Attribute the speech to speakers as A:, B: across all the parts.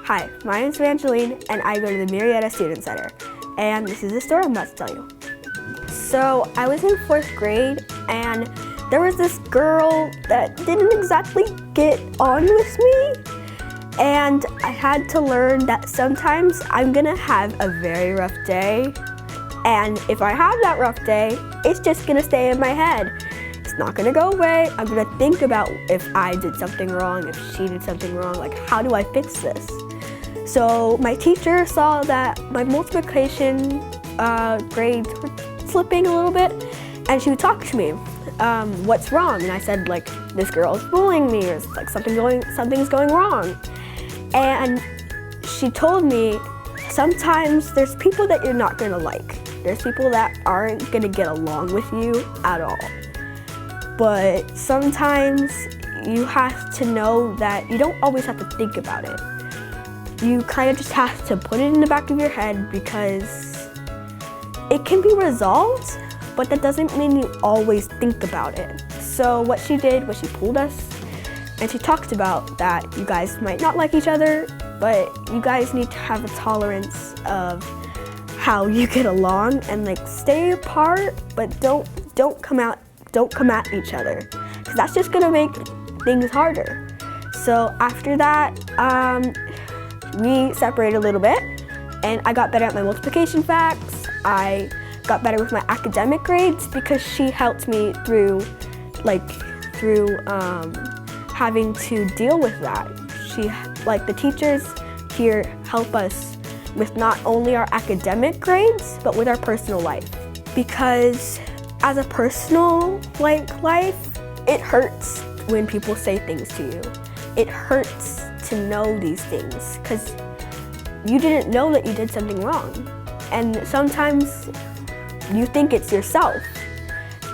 A: Hi, my name is Evangeline, and I go to the Marietta Student Center. And this is the story I'm about to tell you. So I was in 4th grade, and there was this girl that didn't exactly get on with me. And I had to learn that sometimes I'm gonna have a very rough day. And if I have that rough day, it's just gonna stay in my head. It's not gonna go away. I'm gonna think about if I did something wrong, if she did something wrong, like how do I fix this? So my teacher saw that my multiplication grades were slipping a little bit, and she would talk to me. What's wrong? And I said, like, this girl is bullying me, or like something's going wrong. And she told me, sometimes there's people that you're not gonna like. There's people that aren't gonna get along with you at all. But sometimes you have to know that you don't always have to think about it. You kind of just have to put it in the back of your head, because it can be resolved, but that doesn't mean you always think about it. So what she did was she pulled us, and she talked about that you guys might not like each other, but you guys need to have a tolerance of how you get along, and like stay apart, but don't come at each other, because that's just gonna make things harder. So after that, we separated a little bit, and I got better at my multiplication facts. I got better with my academic grades because she helped me through having to deal with that. The teachers here help us with not only our academic grades, but with our personal life. Because as a personal life, it hurts when people say things to you. It hurts to know these things, because you didn't know that you did something wrong. And sometimes you think it's yourself,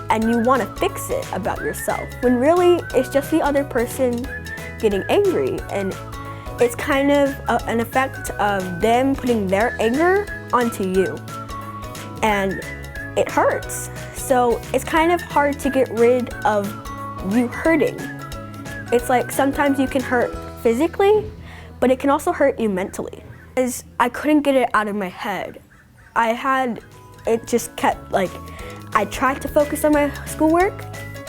A: and you want to fix it about yourself, when really it's just the other person getting angry, and it's kind of an effect of them putting their anger onto you, and it hurts. So it's kind of hard to get rid of you hurting. It's like sometimes you can hurt physically, but it can also hurt you mentally. Because I couldn't get it out of my head. It just kept, I tried to focus on my schoolwork,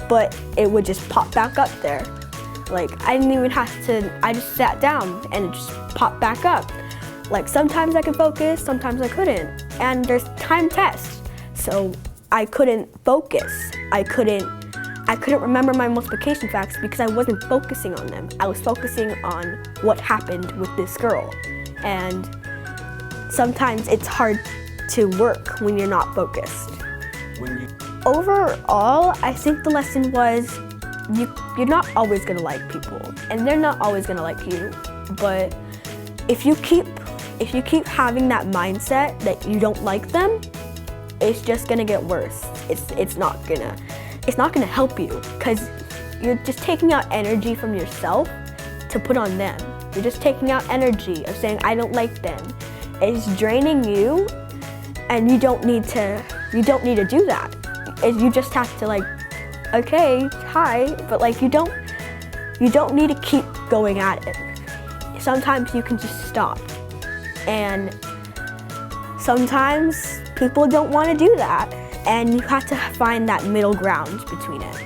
A: but it would just pop back up there. I didn't even have to, I just sat down and it just popped back up. Sometimes I could focus, sometimes I couldn't. And there's time tests, so I couldn't focus. I couldn't remember my multiplication facts because I wasn't focusing on them. I was focusing on what happened with this girl. And sometimes it's hard to work when you're not focused. Overall, I think the lesson was you're not always gonna like people, and they're not always gonna like you. But if you keep having that mindset that you don't like them, it's just gonna get worse. It's not gonna help you, because you're just taking out energy from yourself to put on them. You're just taking out energy of saying, I don't like them. It's draining you, and you don't need to do that. You just have to okay, hi, but you don't need to keep going at it. Sometimes you can just stop. And sometimes people don't want to do that, and you have to find that middle ground between it.